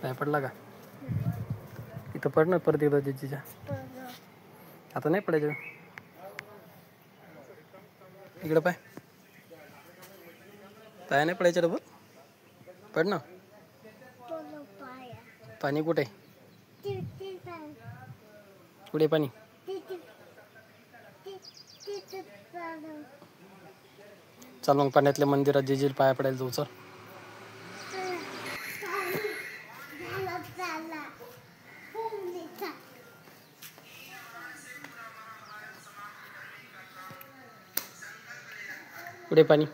पाय पडला का? इथं पड ना परत एकदा जिजीच्या. आता नाही पडायचं. इकडं पाय. पाय नाही पडायचं डबल. पड ना. पाणी कुठे आहे? कुठे पाणी? चल मग पाण्यातल्या मंदिरात जिजीला पाया पडायला जाऊ. चल. कुठे पाणी?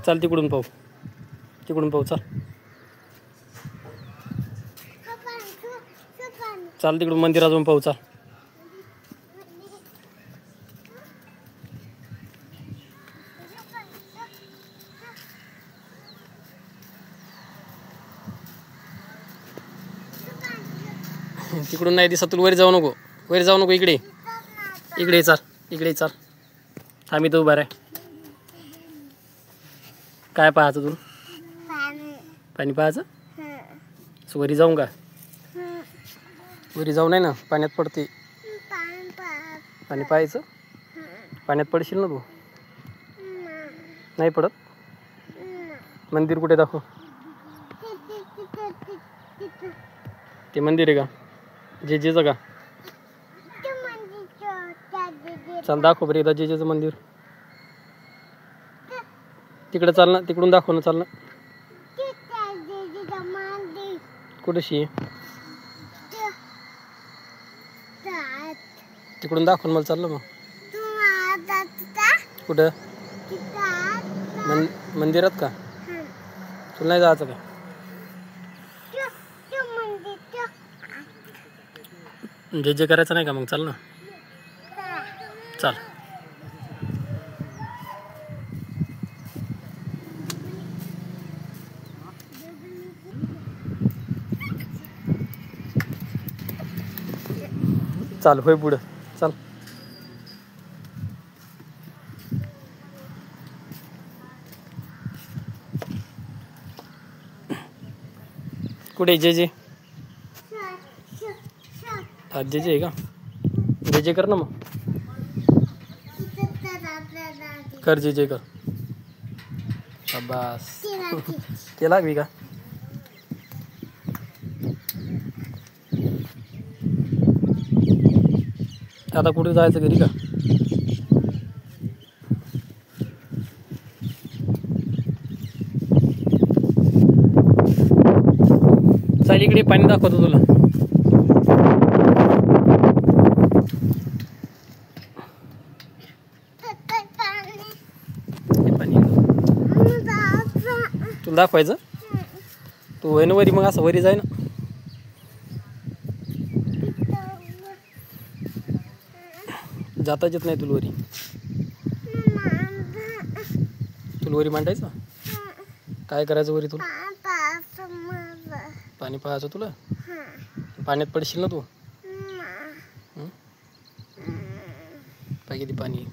चल तिकडून पाहू. तिकडून पाहू. चल. चाल तिकडून मंदिरात जाऊन पाहू. चाल. तिकडून नाही दिसत तुला. वर जाऊ नको. वर जाऊ नको. इकडे इकडे चाल. इकडे चाल. आम्ही तो उभा आहे. काय पाहायचं तुला? पाणी पाहायचं. वरी जाऊन का? वरी जाऊ नाही ना. पाण्यात पडते. पाणी पाहायचं. पाण्यात पडशील ना तू. नाही पडत. मंदिर कुठे दाखव. ते मंदिर आहे का? जेजेचं का? चल दाखव बरं एकदा जेजेचं मंदिर. तिकडे चाल ना. तिकडून दाखव ना. चाल ना. कुठेशी आहे? तिकडून दाखव मला. चाललं मग. कुठं? मंदिरात का? तुला नाही जायचं का? जे जे करायचं नाही का मग? चाल ना. चाल. चाल होय पुढं. चल. कुठे जे जे? आज जे जे आहे का? जे जे कर ना मग. कर जे जे कर. शाबास. केला मी का? आता कुठे जायचं? घरी का? चाल इकडे पाणी दाखवतो तुला. तुला दाखवायचं. तू होय ना वरी. मग असं वरी जाय ना. जाताच येत नाही तुला वरी. तुला वरी मांडायचं. काय करायचं वरी तुला? पाणी पाहायचं तुला. पाण्यात पडशील ना तू. पाय किती पाणी.